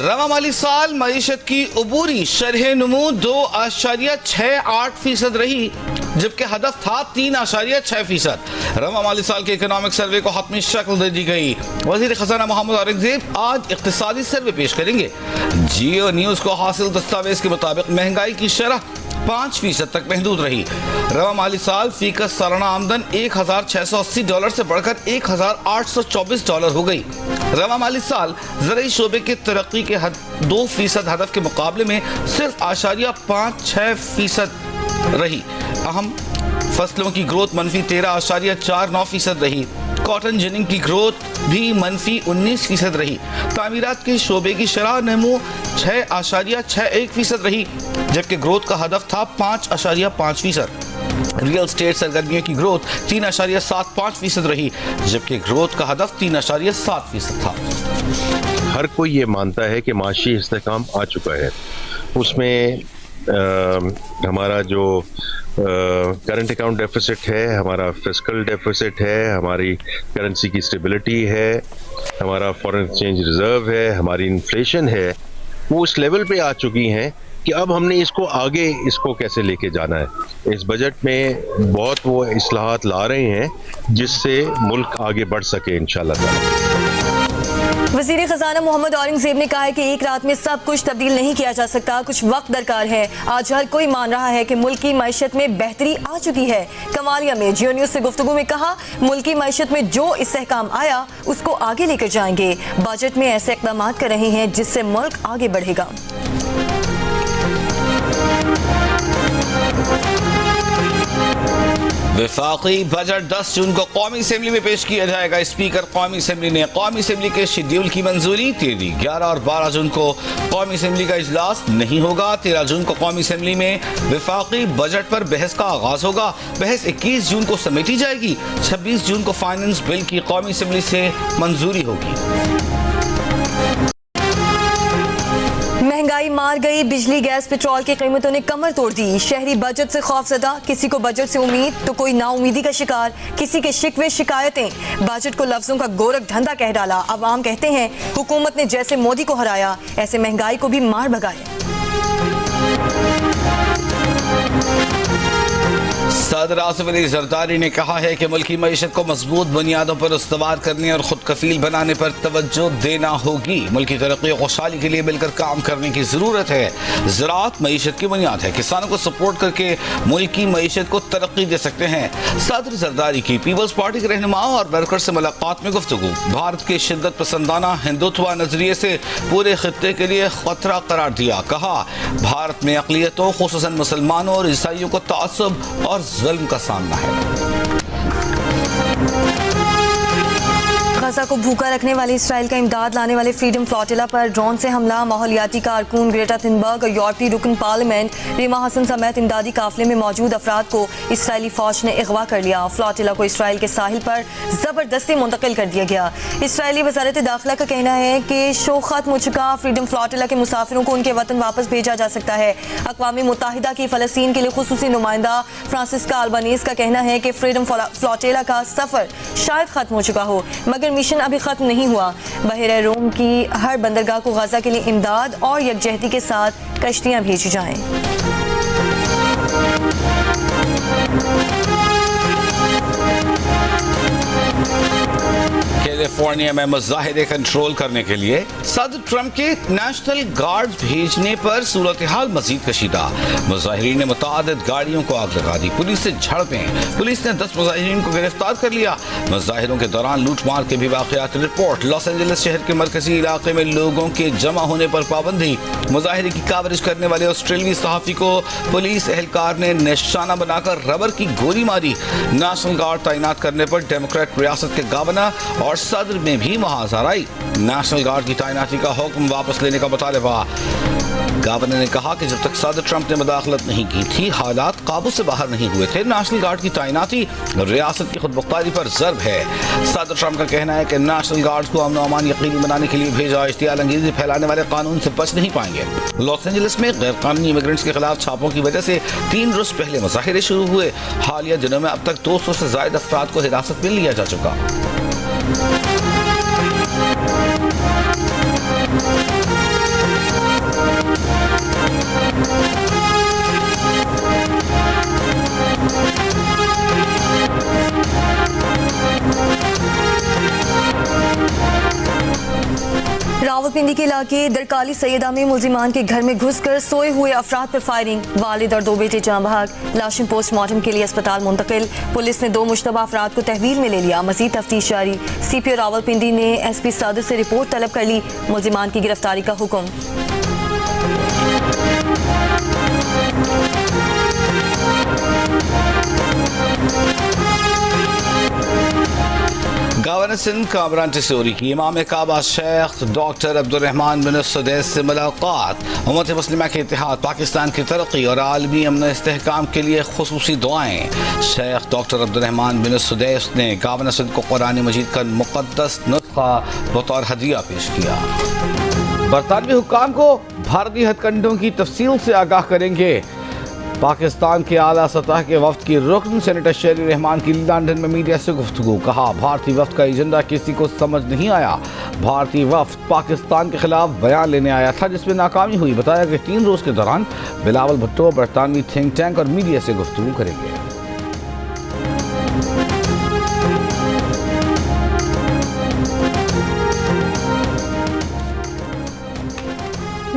रवा माली साल मईशत की अबूरी शरह नमू 2.68% रही, जबकि हदफ था 3.6%। रवा माली साल के इकोनॉमिक सर्वे को हतमी शक्ल दे दी गई। वजीर खजाना मोहम्मद औरंगजेब आज इक्तिसादी सर्वे पेश करेंगे। जियो न्यूज को हासिल दस्तावेज के मुताबिक महंगाई की शरह 5% तक महदूद रही। रवा माली साल फीकस सालाना आमदन $1,680 से बढ़कर $1,824 हो गई। रवा माली साल ज़राई शोबे के तरक्की के 2% हदफ के मुकाबले में सिर्फ 0.56% रही। अहम फसलों की ग्रोथ मनफी 13.49% रही। कॉटन जिनिंग की ग्रोथ भी मनफी 19% रही। तामीरात के शोबे की शरह नमू 6.61% रही, जबकि ग्रोथ का हदफ था 5.5%। रियल स्टेट सरगर्मियों की ग्रोथ 3.75% रही, जबकि ग्रोथ का हदफ 3.7% था। हर कोई ये मानता है कि माशी इस्तेहकाम आ चुका है। उसमें हमारा जो करंट अकाउंट डेफिसिट है, हमारा फिस्कल डेफिसिट है, हमारी करेंसी की स्टेबिलिटी है, हमारा फॉरेन एक्सचेंज रिजर्व है, हमारी इन्फ्लेशन है, वो उस लेवल पे आ चुकी हैं कि अब हमने इसको कैसे लेके जाना है। इस बजट में बहुत वो इस्लाहात ला रहे हैं जिससे मुल्क आगे बढ़ सके इंशाल्लाह ताला। वज़ीर ख़ज़ाना मोहम्मद औरंगजेब ने कहा है कि एक रात में सब कुछ तब्दील नहीं किया जा सकता, कुछ वक्त दरकार है। आज हर कोई मान रहा है कि मुल्क की मईशत में बेहतरी आ चुकी है। कमालिया में जियो न्यूज़ से गुफ्तगू में कहा, मुल्क की मईशत में जो इस्तेहकाम आया उसको आगे लेकर जाएंगे। बजट में ऐसे इक़दाम कर रहे हैं जिससे मुल्क आगे बढ़ेगा। वफाकी बजट 10 जून को कौमी असेंबली में पेश किया जाएगा। स्पीकर कौमी असेंबली ने कौमी असेंबली के शेड्यूल की मंजूरी दे दी। 11 और 12 जून को कौमी असेंबली का इजलास नहीं होगा। 13 जून को कौमी असेंबली में वफाकी बजट पर बहस का आगाज होगा। बहस 21 जून को समेटी जाएगी। 26 जून को फाइनेंस बिल की कौमी असेंबली से मंजूरी होगी। महंगाई मार गई, बिजली गैस पेट्रोल की कीमतों ने कमर तोड़ दी। शहरी बजट से खौफजदा, किसी को बजट से उम्मीद तो कोई नाउमीदी का शिकार, किसी के शिकवे शिकायतें। बजट को लफ्जों का गोरख धंधा कह डाला। अवाम कहते हैं हुकूमत ने जैसे मोदी को हराया ऐसे महंगाई को भी मार भगाया। सदर आसिफ अली जरदारी ने कहा है कि मुल्की मईशत को मजबूत बुनियादों पर उस्तवार करने और खुद कफील बनाने पर तवज्जो देना होगी। मुल्की तरक्की और खुशहाली के लिए मिलकर काम करने की जरूरत है। ज़राअत मईशत की बुनियाद है। किसानों को सपोर्ट करके मुल्की मईशत को तरक्की दे सकते हैं। सदर जरदारी की पीपल्स पार्टी के रहनुमा और वर्कर से मुलाकात में गुफ्तगू। भारत के शिद्दत पसंदाना हिंदुत्व नजरिए से पूरे खित्ते के लिए खतरा करार दिया। कहा भारत में अक़लियतों खुसूसन मुसलमानों और ईसाइयों को तासुब और जुल्म का सामना है। गजा को भूखा रखने वाले इसराइल का इमदाद लाने वाले फ्रीडम फ्लोटिला पर ड्रोन से हमला। माहौलियाती कारकुन ग्रेटा थुनबर्ग और यूरोपीय रुकन पार्लियामेंट रीमा हसन समेत इमदादी काफिले में मौजूद अफराद को इसराइली फौज ने अगवा कर लिया। फ्लोटिला को इसराइल के साहिल पर जबरदस्ती मुंतकिल कर दिया गया। इसराइली वजारत दाखिला का कहना है कि शो खत्म हो चुका। फ्रीडम फ्लोटिला के मुसाफिरों को उनके वतन वापस भेजा जा सकता है। अक़वाम मुत्तहिदा की फ़लस्तीन के लिए खुसूसी नुमाइंदा फ्रांसिस्का अल्बानीज़ का कहना है कि फ्रीडम फ्लोटिला का सफ़र शायद ख़त्म हो चुका हो, मगर मिशन अभी खत्म नहीं हुआ। बहरे रोम की हर बंदरगाह को गजा के लिए इमदाद और यकजहती के साथ कश्तियां भेजी जाएं। कैलिफोर्निया में मुजाहिदे कंट्रोल करने के लिए सदर ट्रंप के नेशनल गार्ड भेजने पर सूरत हाल मजीद कशीदा। मुजाहिरीन ने मुतादिद गाड़ियों को आग लगा दी। पुलिस से झड़पें। पुलिस ने 10 मुजाहिरीन को गिरफ्तार कर लिया। मुजाहिरों के दौरान लूटमार के भी वाकयात रिपोर्ट। लॉस एंजलिस शहर के मरकजी इलाके में लोगों के जमा होने पर पाबंदी। मुजाहिरे की कवरेज करने वाले ऑस्ट्रेलियाई सहाफ़ी को पुलिस एहलकार ने निशाना बनाकर रबर की गोली मारी। नेशनल गार्ड तैनात करने पर डेमोक्रेट रियासत के गवर्नर और सदर में भी मुहाज़रा आई। नेशनल गार्ड की तैनाती का हुक्म वापस लेने का मुतालबा। गवर्नर ने कहा कि जब तक सदर ट्रंप ने मुदाखलत नहीं की थी, हालात काबू से बाहर नहीं हुए थे। नेशनल गार्ड की तैनाती रियासत की खुदमुख्तारी पर ज़र्ब है। सदर ट्रंप का कहना है कि नेशनल गार्ड को अमन अमान यकीनी बनाने के लिए भेजा। इश्तियाल अंगेजी फैलाने वाले कानून से बच नहीं पाएंगे। लॉस एंजलिस में गैर कानूनी इमिग्रेंट्स के खिलाफ छापों की वजह से 3 रोज पहले मुजाहिरे शुरू हुए। हालिया दिनों में अब तक 200 से ज्यादा अफराद को हिरासत में लिया जा चुका। रावलपिंडी के इलाके दरकाली सैयदा में मुलजिमान के घर में घुसकर सोए हुए अफराद पर फायरिंग, वालिद और 2 बेटे जाँ बहक, लाशें पोस्टमार्टम के लिए अस्पताल मुंतकिल। पुलिस ने 2 मुश्तबा अफराद को तहवील में ले लिया, मजीद तफ्तीश जारी। CPO रावलपिंडी ने SP सादिर से रिपोर्ट तलब कर ली, मुलजिमान की गिरफ्तारी का हुक्म। गवर्नर सिंध कामरान टिसोरी की इमाम काबा शेख डॉक्टर अब्दुर्रहमान बिन सुदैस से मुलाकात। उम्मत मुस्लिमा के इत्तेहाद, पाकिस्तान की तरक्की और आलमी अमन इस्तेहकाम के लिए खुसूसी दुआएं। शेख डॉक्टर अब्दुर्रहमान बिन सुदैस ने गवर्नर सिंध को कुरान मजीद का मुक़द्दस नुस्खा बतौर हदिया पेश किया। बरतानवी हुक्काम को भारतीय हथकंडों की तफसील से आगाह करेंगे। पाकिस्तान के आला सतह के वफ्द की रुकन सेनेटर शेरी रहमान की लंदन में मीडिया से गुफ्तगू, कहा भारतीय वफ्द का एजेंडा किसी को समझ नहीं आया। भारतीय वफ्द पाकिस्तान के खिलाफ बयान लेने आया था जिसमें नाकामी हुई। बताया कि 3 रोज के दौरान बिलावल भुट्टो बरतानवी थिंक टैंक और मीडिया से गुफ्तगू करेंगे।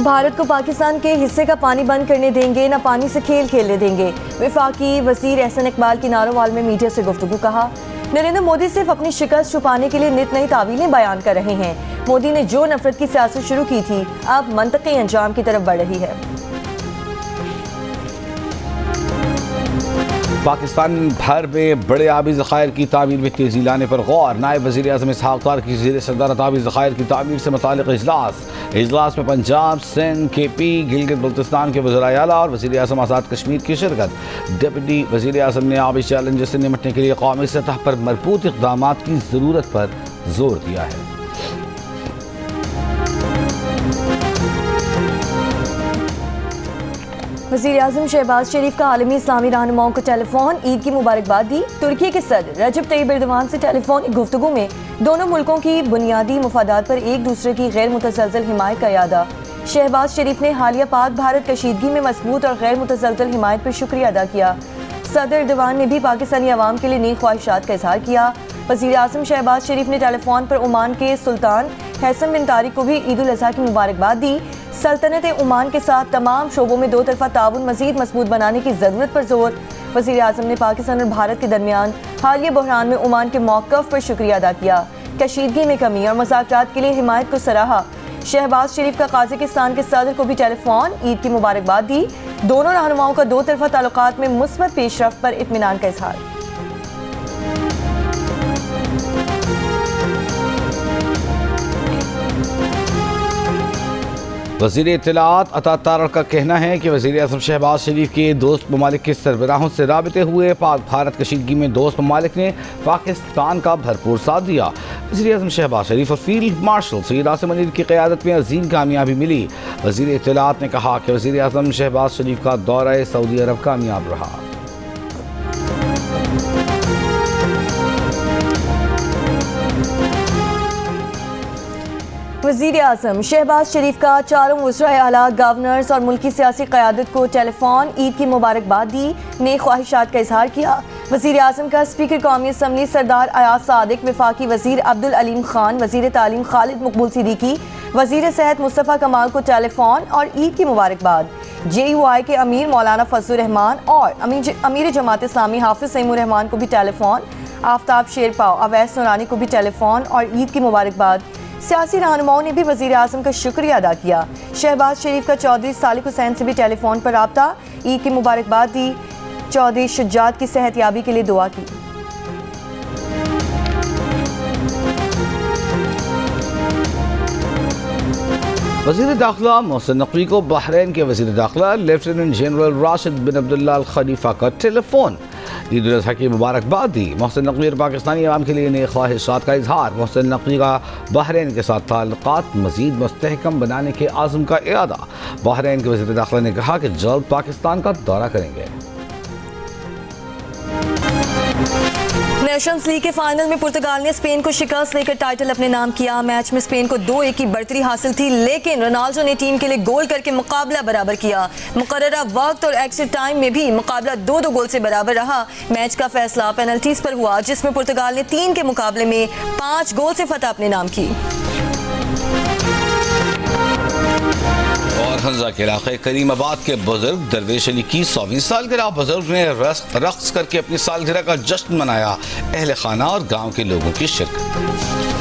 भारत को पाकिस्तान के हिस्से का पानी बंद करने देंगे, न पानी से खेल खेलने देंगे। वफाकी वजीर एहसन इकबाल की नारोवाल में मीडिया से गुफ्तगू, कहा नरेंद्र मोदी सिर्फ अपनी शिकस्त छुपाने के लिए नित नई तावीलें बयान कर रहे हैं। मोदी ने जो नफरत की सियासत शुरू की थी अब मंतकी अंजाम की तरफ बढ़ रही है। पाकिस्तान भर में बड़े आबी ज़खायर की तामीर में तेजी लाने पर गौर। नायब वज़ीर आज़म इसहाक़ डार की ज़ेर सदारत आबी ज़खायर की तामीर से मुताल्लिक़ इजलास में पंजाब, सिंध, KP, गिलगित बल्तिस्तान के वज़ीर आला और वज़ीर आज़म आज़ाद कश्मीर की शिरकत। डिप्टी वज़ीर आज़म ने आबी चैलेंज से निपटने के लिए कौमी सतह पर मरबूत इक़दाम की ज़रूरत पर जोर दिया है। वज़ीर आज़म शहबाज शरीफ का आलमी इस्लामी रहनुमाओं को टेलीफोन, ईद की मुबारकबाद दी। तुर्की के सदर रजब तैयब एर्दोगान से टेलीफोनिक गुफ्तगू में दोनों मुल्कों की बुनियादी मफादात पर एक दूसरे की गैर मुतसलसल हिमायत का यादा। शहबाज शरीफ ने हालिया पाक भारत कशीदगी में मजबूत और गैर मुतसलसल हिमायत पर शुक्रिया अदा किया। सदर एर्दोगान ने भी पाकिस्तानी अवाम के लिए नेक ख्वाहिशात का इजहार किया। वज़ीर आज़म शहबाज शरीफ ने टेलीफोन पर ओमान के सुल्तान हैसम बिन तारिक को भी ईद उल अज़हा की मुबारकबाद दी। सल्तनत ओमान के साथ तमाम शोबों में 2 तरफ़ा ताउन मज़ीद मजबूत बनाने की ज़रूरत पर जोर। वज़ीर आज़म ने पाकिस्तान और भारत के दरमियान हालिया बहरान में ओमान के मौक़िफ़ पर शुक्रिया अदा किया। कशीदगी में कमी और मुज़ाकरात के लिए हिमायत को सराहा। शहबाज शरीफ का काज़ाकिस्तान के सदर को भी टेलीफोन, ईद की मुबारकबाद दी। दोनों रहनुमाओं का 2 तरफ़ा ताल्लुकात में मुस्बत पेशरफ्त पर इत्मीनान का इजहार। वज़ीर इत्तलाआत अता तारड़ का कहना है कि वज़ीर आज़म शहबाज शरीफ के दोस्त ममालिक के सरबराहों से राबते हुए पाक भारत कशीदगी में दोस्त ममालिक ने पाकिस्तान का भरपूर साथ दिया। वज़ीर आज़म शहबाज शरीफ और फील्ड मार्शल सैयद आसिम मुनीर की क़यादत में अजीम कामयाबी मिली। वज़ीर इत्तलाआत ने कहा कि वज़ीर आज़म शहबाज शरीफ का दौरा सऊदी अरब कामयाब रहा। वज़ीर आज़म शहबाज शरीफ का चारों वज़राए आला, गवर्नर्स और मुल्की सियासी क़यादत को टेलीफोन, ईद की मुबारकबाद दी, नेक ख्वाहिशात का इजहार किया। वज़ीर आज़म का स्पीकर कौमी असम्बली सरदार अयाज सादिक, वफाकी वज़ीर अब्दुल अलीम खान, वज़ीर तालीम खालिद मकबूल सिद्दीकी, वज़ीर सेहत मुस्तफ़ा कमाल को टेलीफोन और ईद की मुबारकबाद। JUI के अमीर मौलाना फजलुर रहमान और अमीर जमात इस्लामी हाफिज़ सईमुर रहमान को भी टेलीफोन, आफ्ताब शेरपाव, अवैस नूरानी को भी टेलीफोन और ईद की मुबारकबाद। सियासी रहनुमाओं ने भी वज़ीर आज़म का शुक्रिया अदा किया। शहबाज शरीफ का चौधरी सालिक हुसैन से भी टेलीफोन पर राब्ता, ईद की मुबारकबाद दी। चौधरी शुजात की सेहतयाबी के लिए दुआ की। वज़ीर दाखिला मोहसिन नकवी को बहरीन के वज़ीर दाखिला लेफ्टिनेंट जनरल राशिद बिन अब्दुल्ला अल खलीफा का टेलीफोन, ईद उल अज़हा की मुबारकबाद दी। मोहसिन नकवी और पाकिस्तानी अवाम के लिए नेक ख्वाहिशात का इजहार। मोहसिन नकवी का बहरीन के साथ ताल्लुकात मज़ीद मुस्तहकम बनाने के आज़म का इरादा। बहरीन के वज़ीर दाखिला ने कहा कि जल्द पाकिस्तान का दौरा करेंगे। नेशंस लीग के फाइनल में पुर्तगाल ने स्पेन को शिकस्त देकर टाइटल अपने नाम किया। मैच में स्पेन को 2-1 की बढ़तरी हासिल थी, लेकिन रोनाल्डो ने टीम के लिए गोल करके मुकाबला बराबर किया। मुकर्ररा वक्त और एक्स्ट्रा टाइम में भी मुकाबला 2-2 गोल से बराबर रहा। मैच का फैसला पेनल्टीज पर हुआ, जिसमें पुर्तगाल ने 3 के मुकाबले में 5 गोल से फतह अपने नाम की। हंजा के इलाके करीमाबाद के बुजुर्ग दरवेश अली की 100वीं सालगिरह। बुजुर्ग ने रक्स करके अपनी सालगिरह का जश्न मनाया। अहले खाना और गांव के लोगों की शिरकत।